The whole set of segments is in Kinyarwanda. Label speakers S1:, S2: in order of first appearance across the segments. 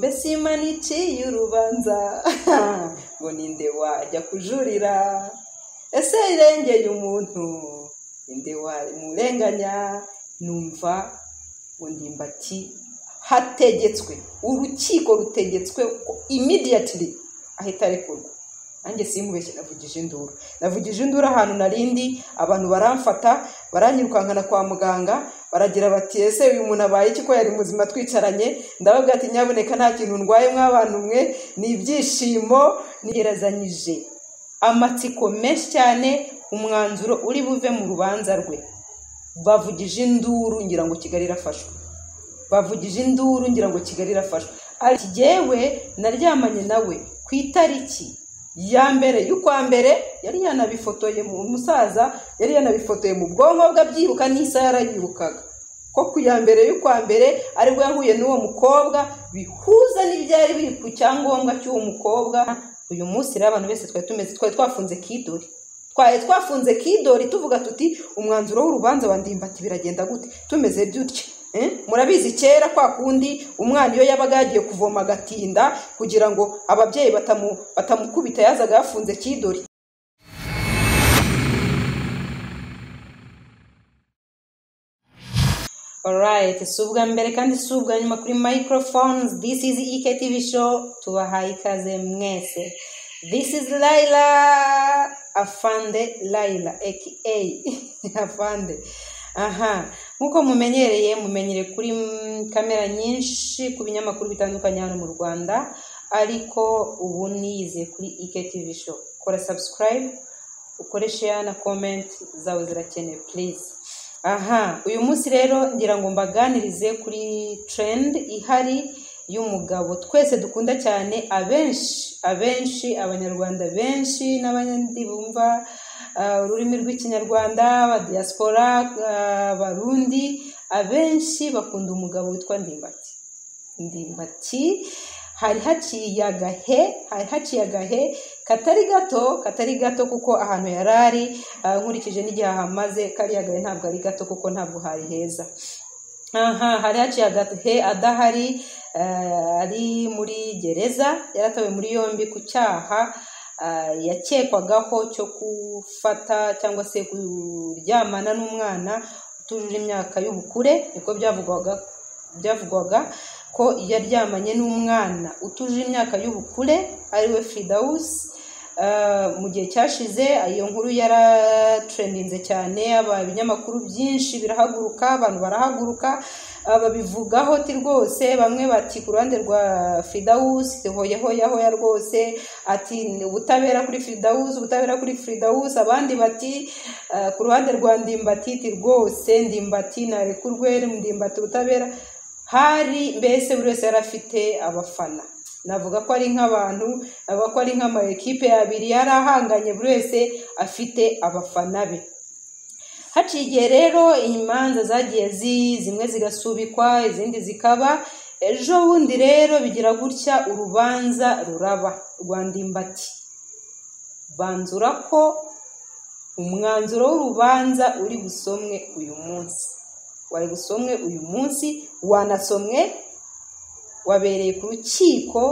S1: mbese Imana iciye urubanza ngo ninde wajya kujurira, ese irengeye umuntu ninde wamurenganya. Numva ngo Ndimbati hategetswe, urukiko rutegetswe immediately ahita arekurwa. Nanjye simubeshye navugije induru ahantu narindi, abantu baramfata baranyirukankana kwa muganga, baragira bati ese uyu muntu abaye iki ko yari muzima twicaranye. Ndababwira ati nyaboneka nta kintu ndwaye mw'abantu mwe, ni ibyishimo nigerazanyije amatsiko menshi cyane umwanzuro uri buve mu rubanza rwe. Bavugije induru ngira ngo Kigali irafashwe, bavugije induru ngira ngo Kigali irafashwe. Ati jewe naryamanye nawe ku itariki ya mbere y'ukwa mbere, yari yanabifotoye mu musaza, yari yanabifotoye mu bwonko bw'abyibuka n'isaha yarayibukaga ko ku ya mbere y'ukwa mbere aribwo yahuye n'uwo mukobwa, bihuza n'ibyari biri ku cyangombwa cy'uwo mukobwa. Uyu munsi rero abantu bese twari twafunze kidori, twafunze kidori tuvuga tuti umwanzuro w'urubanza wa Ndimbati biragenda gute, tumeze byutyo. Murabizi kera kwa kundi umwana iyo yabaga yagiye kuvoma agatinda kugira ngo ababyeyi batamukubita yazaga yafunze kidori. Alright, subwa mbere kandi subwa nyuma kuri microphones. This is EKTV show, tubahaye ikaze mwese. This is Laila, Afande Laila aka Afande. Nkuko mumenyereye kuri kamera nyinshi ku binyamakuru bitandukanye hano mu Rwanda, ariko ubu nize kuri EKTV show. Kora subscribe, ukore share na comment, zawe zirakenewe please. Uyu munsi rero ngira ngo mbaganirize kuri trend ihari y'umugabo twese dukunda cyane, abenshi abanyarwanda benshi n'abanyandi bumva ururimi rw'ikinyarwanda, aba diaspora, Barundi, abenshi bakunda umugabo witwa Ndimbati. Hari haciye agahe katari gato kuko ahantu yarari, nkurikije n'igihe hamaze kari agahe ntabwo ari gato kuko ntabwo hari heza. Hari haciye agahe adahari, ari muri gereza, yaratawe muri yombi ku cyaha yakekwagaho cyo gufata cyangwa se kuryamana n'umwana utujuje imyaka y'ubukure. Niko byavugwaga ko yaryamanye n'umwana utujuje imyaka y'ubukure ariwe Firdaus. Mu gihe cyashize iyo nkuru yaratrendinze cyane, ibinyamakuru byinshi birahaguruka, abantu barahaguruka babivugaho ti rwose. Bamwe bati ku ruhande rwa Firdaus hoya rwose, ati ubutabera kuri Firdaus, abandi bati ku ruhande rwa Ndimbati ti rwose Ndimbati narekurwe, Ndimbati ubutabera. Hari mbese buri wese yarafite abafana, navuga ko ari nk'abantu, navuga ko ari nk'ama equipe abiri yarahanganye, buri wese afite abafana be. Haciye igihe rero imanza zagiye zimwe zigasubikwa, izindi zikaba. Ejo bundi rero bigira gutya urubanza ruraba rwa Ndimbati, banzura ko umwanzuro w'urubanza uri busomwe uyu munsi, wanasomwe, wabereye ku rukiko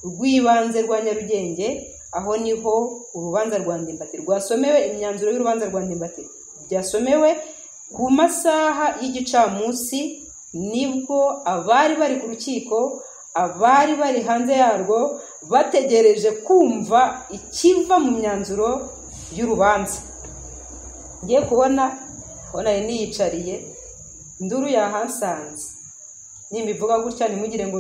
S1: rw'ibanze rwa Nyarugenge. Aho niho urubanza rwa Ndimbati rwasomewe, imyanzuro y'urubanza rwa Ndimbati byasomewe ku masaha y'igicamunsi. Nibwo abari bari ku rukiko, abari bari hanze yarwo bategereje kumva ikiva mu myanzuro y'urubanza. Ngiye kubona niyicariye, induru yahansanze. Nimbivuga gutya nimugire ngo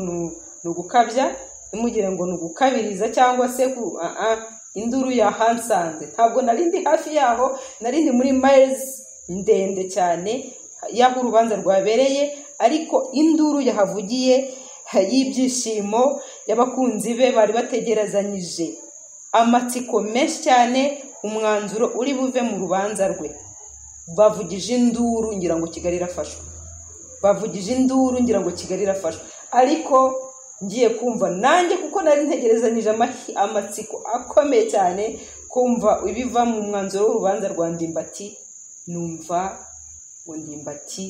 S1: nugukabya, nimugire ngo nugukabiriza cyangwa se induru yahansanze. Ntabwo narindi hafi yaho, narindi muri miles ndende cyane yaho urubanza rwabereye, ariko induru yahavugiye y'ibyishimo y'abakunzi be bari bategerezanyije amatsiko menshi cyane umwanzuro uri buve mu rubanza rwe. Bavugije induru ngira ngo Kigali irafashwe, ariko ngiye kumva nanjye kuko nari ntegerezanyije amatsiko akomeye cyane kumva ibiva mu mwanzuro w'urubanza rwa Ndimbati. Numva ngo Ndimbati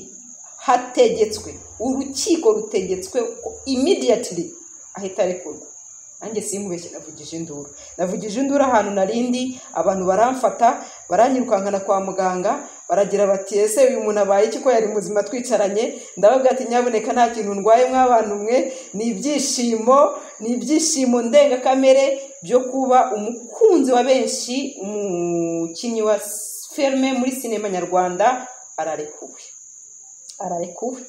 S1: hategetswe, urukiko rutegetswe immediately ahita arekurwa. Nanjye sinkubeshye navugije induru ahantu narindi, abantu baramfata baranyirukankana kwa muganga, baragira bati ese uyu muntu abaye iki ko yari muzima twicaranye? Ndababwira ati nyaboneka nta kintu ndwaye mw'abantu mwe, ni ibyishimo ndengakamere byo kuba umukunzi wa benshi, umukinnyi wa filime muri sinema nyarwanda ararekuwe.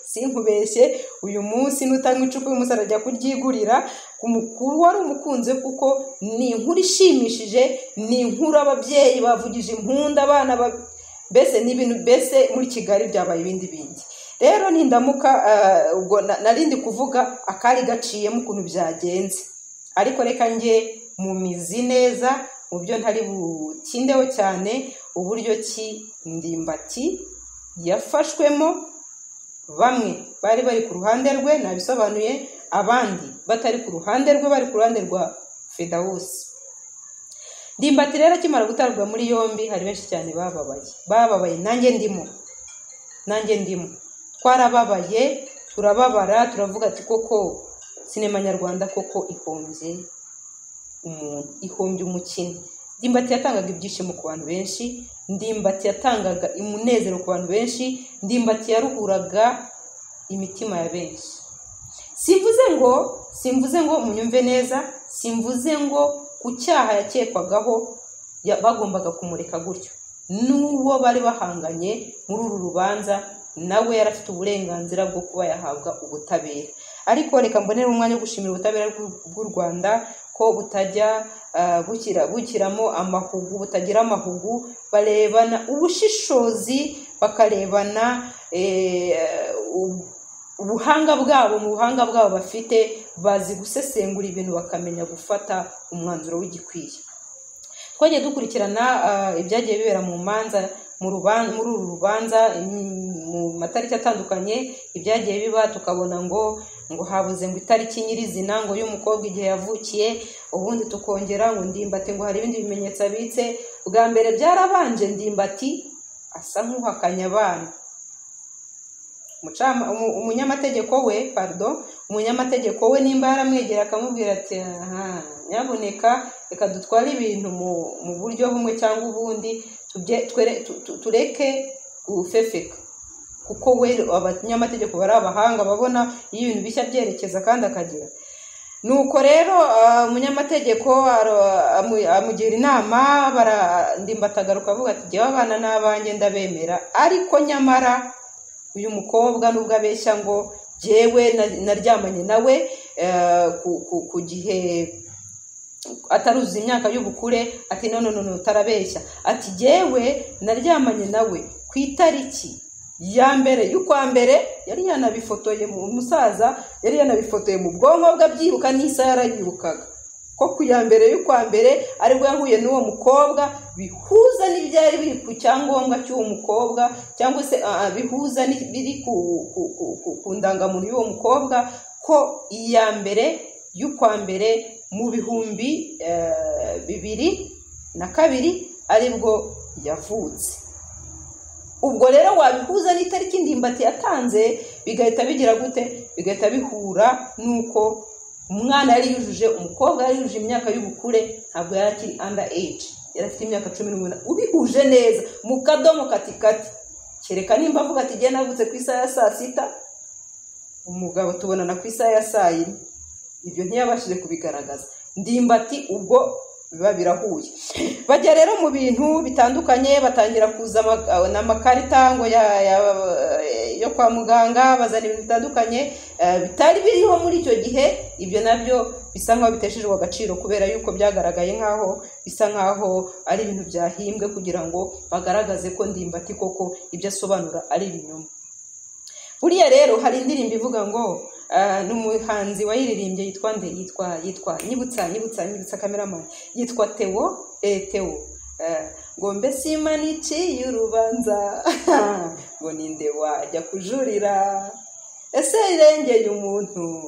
S1: Sinkubeshye, uyu munsi nutanga icupa uyu munsi arajya kuryigurira kumukuru wari umukunze, kuko ni inkuru ishimishije, ni inkuru ababyeyi bavugije impunda, abana mbese n'ibintu mbese muri Kigali byabaye ibindi bindi. Rero nindamuka ubwo narindi kuvuga akari gaciyemo ukuntu byagenze, ariko reka nge mu mizi neza mu byo ntari butindeho cyane, uburyo ki Ndimbati yafashwemo. Bamwe bari ku ruhande rwe nabisobanuye, abandi batari ku ruhande rwe, bari ku ruhande rwa Fedawusi. Ndimbati rero akimara gutarwa muri yombi hari benshi cyane bababaye, nanjye ndimo. Twarababaye, turababara, turavuga ati koko sinema nyarwanda koko ihombye umukinnyi. Ndimbati yatangaga ibyishimo ku bantu benshi, Ndimbati yatangaga umunezero ku bantu benshi, Ndimbati yaruhuraga imitima ya benshi. Simvuze ngo munyumve neza, simvuze ngo ku cyaha yakekwagaho bagombaga kumureka gutyo. N'uwo bari bahanganye muri uru rubanza nawe yarafite uburenganzira bwo kuba yahabwa ubutabera. Ariko reka mbonera umwanya wo gushimira ubutabera bw'u Rwanda ko butajya bukiramo amahugu, butagira amahugu, barebana ubushishozi, bakarebana ubuhanga bwabo, mu buhanga bwabo bafite bazi gusesengura ibintu bakamenya gufata umwanzuro w'igikwiye. Twagiye dukurikirana ibyagiye bibera mu manza muri uru rubanza mu matariki atandukanye, ibyagiye biba tukabona ngo habuze ngo itariki nyirizina ngo y'umukobwa igihe yavukiye, ubundi tukongera ngo Ndimbati ngo hari ibindi bimenyetso abitse. Bwa mbere byarabanje Ndimbati asa nk'uhakanya abana. Umunyamategeko we nimba yaramwegera akamubwira ati nyaboneka reka dutware ibintu mu buryo bumwe cyangwa ubundi, tureke gufefeka, kuko we abanyamategeko bari abahanga, babona iyo ibintu bishya byerekeza kandi akagira. Nuko rero umunyamategeko amugira inama, Ndimbati agaruka avuga ati jyewe abana n'abanjye ndabemera, ariko nyamara uyu mukobwa nubwo abeshya ngo jyewe naryamanye nawe ku gihe ataruzuza imyaka y'ubukure, ati no tarabeshya, ati jyewe naryamanye nawe ku itariki ya mbere y'ukwa mbere, yari yanabifotoye mu musaza, yari yanabifotoye mu bwonko bwe abyibuka, n'isa yarayibukaga ko ku ya mbere y'ukwa mbere aribwo yahuye n'uwo mukobwa, bihuza n'ibyari biri ku cyangombwa cy'uwo mukobwa, cyangwa se bihuza biri ku ndangamuntu y'uwo mukobwa, ko iya mbere y'ukwa mbere mu 2022 aribwo yavutse. Ubwo rero wabihuza n'itariki Ndimbati yatanze, bigahita bigira gute? Bigahita bihura nuko umwana yari yujuje, umukobwa yari yujuje imyaka y'ubukure, ntabwo yari akiri under age, yari afite imyaka 18. Ubihuje neza mu kadomo katikati, kereka nimba avuga ati jye navutse ku isaha ya saa 6, umugabo tubonana ku isaha ya saa 4, ibyo ntiyabashije kubigaragaza. Ndimbati ubwo biba birahuye. Bajya rero mu bintu bitandukanye, batangira kuza n'amakarita ngo yo kwa muganga, bazana ibintu bitandukanye bitari biriho muri icyo gihe. Ibyo nabyo bisa nkaho biteshejwe agaciro, kubera yuko byagaragaye nkaho bisa nkaho ari ibintu byahimbwe kugira ngo bagaragaze ko Ndimbati koko ibyo asobanura ari ibinyoma. Buriya rero hari indirimbo ivuga ngo n'umuhanzi wayiririmbye yitwa nde? Yitwa nyibutsa cameraman, yitwa Theo ngo mbese Imana iciye urubanza ngo ninde wajya kujurira, ese irengeye umuntu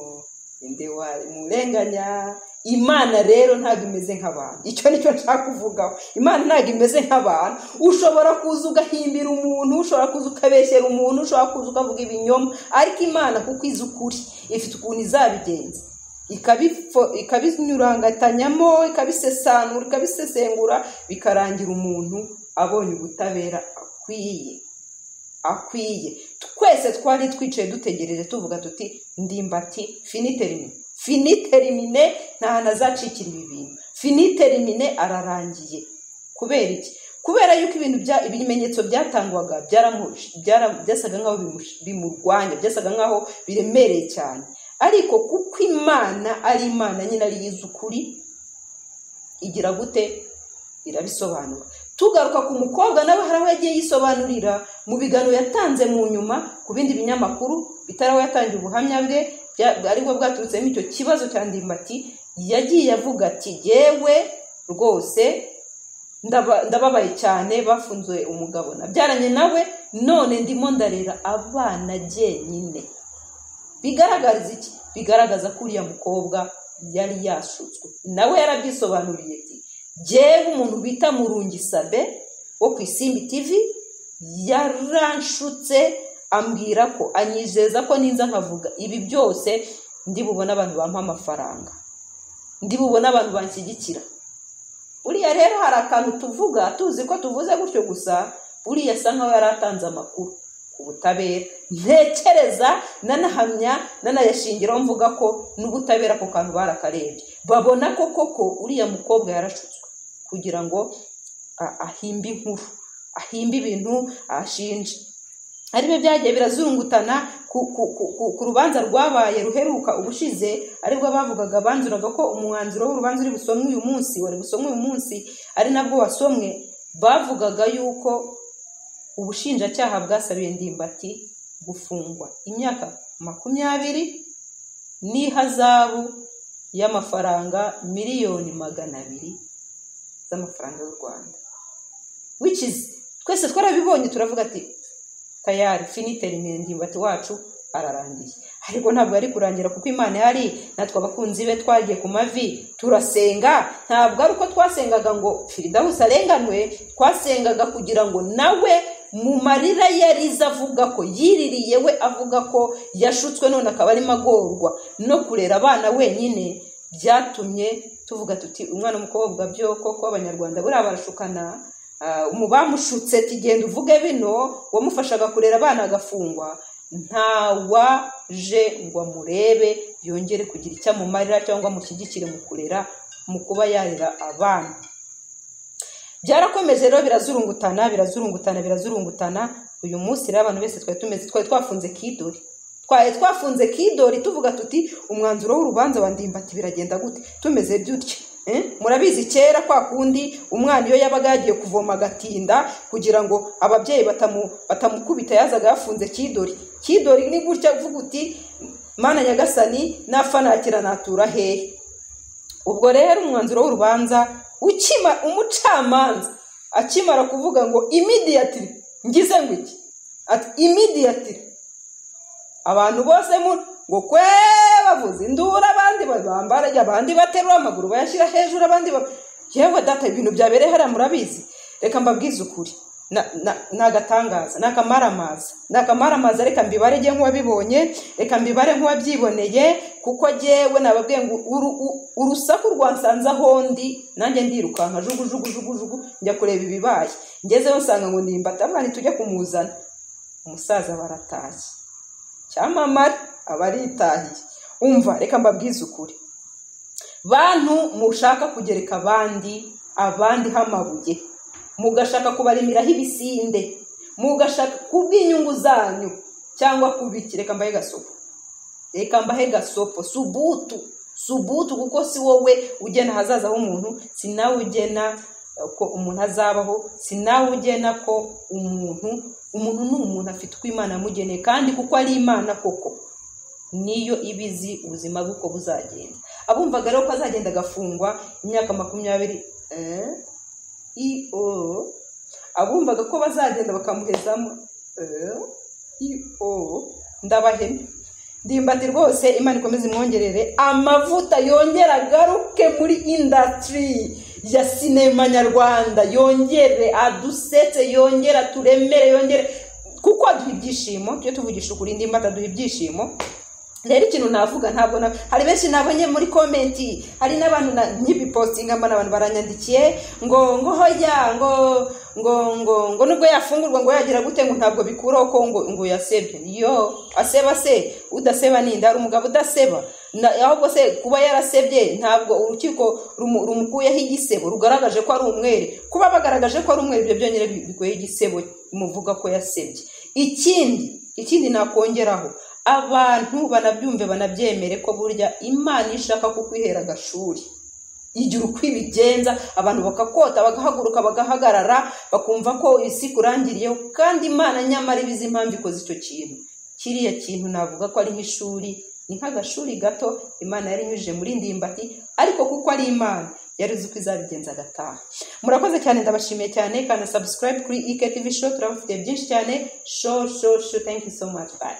S1: ninde wamurenganya? Imana rero ntabwo imeze nk'abantu. Icyo nicyo nshaka kuvugaho. Imana ntabwo imeze nk'abantu. Ushobora kuza ugahimbira umuntu, ushobora kuza ukabeshyera umuntu, ushobora kuza ukavuga ibinyoma, ariko Imana kuko izi ukuri ifite ukuntu izabigenza. ikabinyurangatanyamo, ikabisesanura, ikabisesengura, bikarangira umuntu abonye ubutabera akwiye. Twese twari twicaye dutegereje tuvuga tuti Ndimbati finiterimine nta hantu azacikira ibi bintu, finiterimine ararangiye. Kubera iki? Kubera yuko ibimenyetso byatangwaga byasaga nkaho bimurwanya, byasaga nkaho biremereye cyane, ariko kuko Imana ari Imana nyine ari y'izukuri, igira gute? Irabisobanura. Tugaruka ku mukobwa nawe hari aho yagiye yisobanurira mu biganiro yatanze mu nyuma ku bindi binyamakuru bitaraho yatangiye ubuhamya bwe, aribwo bwaturutsemo icyo kibazo cya Ndimbati. Yagiye avuga ati yewe rwose ndababaye cyane, bafunze umugabo nabyaranye nawe, none ndimo ndarera abana jyenyine. Bigaragaza iki? Bigaragaza ko uriya mukobwa yari yashutswe. Nawe yarabyisobanuriye ati jewe umuntu bita Murungi Sabe wo ku Isimbi TV yaranshutse, ambwira ko anyizeza ko ninza nkavuga ibi byose ndi bubona abantu bampa amafaranga, ndi bubona abantu banshyigikira. Buriya rero hari akantu tuvuga tuzi ko tuvuze gutyo gusa, buriya asa nkaho yaratanze amakuru ku butabera. Ntekereza nanahamya nanayashingiraho mvuga ko n'ubutabera ko kantu barakarebye, babona ko koko uriya mukobwa yarashutswe kugira ngo ahimbe inkuru, ahimbe ibintu ashinje. Aribyo byagiye birazurungutana ku rubanza rwabaye ruheruka ubushize, aribwo bavugaga banzuraga ko umwanzuro w'urubanza uri busomwe uyu munsi, wari busomwe uyu munsi ari nabwo wasomwe. Bavugaga yuko ubushinjacyaha bwasabiye Ndimbati gufungwa imyaka 20 n'ihazabu y'amafaranga miliyoni 200 z'amafaranga y'u Rwanda, which is twese twarabibonye turavuga ati tayari finiterimine Ndimbati wacu ararangiye. Ariko ntabwo ari kurangira kuko Imana yari natwe abakunzi be twagiye ku mavi turasenga. Ntabwo ari uko twasengaga ngo Firdaus arenganwe, twasengaga kugira ngo nawe mu marira yariza avuga ko yiririye, we avuga ko yashutswe none akaba ari magorwa no kurera abana wenyine, byatumye tuvuga tuti umwana umukobwa byo koko abanyarwanda buri barashukana. Umubamushutse tigenda uvuge bino, wamufashaga kurera abana agafungwa, ntawaje ngo amurebe yongere kugira icyo amumarira cyangwa mushyigikire mu kurera, mu kuba yarera abana. Byarakomeje rero birazurungutana. Uyu munsi rero abantu bese twari twafunze kidori, twafunze kidori tuvuga tuti umwanzuro w'urubanza wa Ndimbati biragenda gute? Tumeze byutye. Murabizi kera kwa kundi umwana iyo yabaga yagiye kuvoma agatinda kugira ngo ababyeyi batamukubita yazaga yafunze kidori. Kidori ni gutya uvuga uti Mana Nyagasani napfa nakira natura hehe. Ubwo rero umwanzuro w'urubanza umucamanza akimara kuvuga ngo immediately, ngize ngo iki? Ati immediately abantu bose ngo kwe bavuze indura, abandi bambara, abandi baterura amaguru bayashyira hejuru, abandi yewe data ibintu byabereye hariya murabizi. Reka mbabwize ukuri, nagatangaza, nakamaramaza. Reka mbibare je nk'uwabibonye, reka mbibare nk'uwabyiboneye, kuko jewe nababwiye ngo urusaku rwansanza hondi nanjye ndirukanka jugu njya kureba ibibaye. Ngezeho nsanga ngo Ndimbati abana tujya kumuzana, umusaza baratashye, cyamamara abaritahiye. Umva, reka mbabwize ukuri, bantu mushaka kugereka abandi hamabuye, mugashaka kubarimiraho ibisinde, mugashaka kubw'inyungu zanyu cyangwa kubiki, reka mbahe gasopo, subutu, kuko si wowe ugena hazaza h'umuntu, si nawe ugena ko umuntu azabaho, si nawe ugena ko umuntu ni umuntu afite uko Imana yamugeneye, kandi kuko ari Imana koko niyo ibizi ubuzima bw'uko buzagenda. Abumvaga rero ko azagenda agafungwa imyaka 20, abumvaga ko bazagenda bakamuhezamo ndabahene. Ndimbati rwose Imana ikomeze imwongerere amavuta, yongera agaruke muri industry ya sinema nyarwanda, yongere adusetse, yongera turemere, yongere kuko aduha ibyishimo. Tujye tuvugisha ukuri, Ndimbati aduha ibyishimo. rero ikintu navuga ntabwo hari benshi nabonye muri komenti, hari n'abantu nyibipostinga mbona abantu baranyandikiye ngo hoya ngo nubwo yafungurwa ngo yagira gute ngo ntabwo bikuraho ko ngo yasebye. Yo aseba se udaseba ninde? Hari umugabo udaseba ahubwo se kuba yarasebye ntabwo urukiko rumukuyeho igisebo rugaragaje ko ari umwere. Kuba bagaragaje ko ari umwere ibyo byonyine bikuye igisebo muvuga ko yasebye. Ikindi nakongeraho, abantu banabyumve banabyemere ko burya Imana ishaka kukwihera agashuri, igira uko ibigenza, abantu bakakota bagahaguruka bagahagarara bakumva ko isi kurangiriyeho, kandi Imana nyamara ibizi impamvu ikoze icyo kintu. Kiriya kintu navuga ko ari nk'ishuri, ni nk'agashuri gato Imana yari inyujije muri Ndimbati, ariko kuko ari Imana yari uzi ko izabigenza agataha. Murakoze cyane, ndabashimiye cyane, kandi subscribe kuri EK TV Show, turabafite byinshi cyane. Show, thank you so much, bye.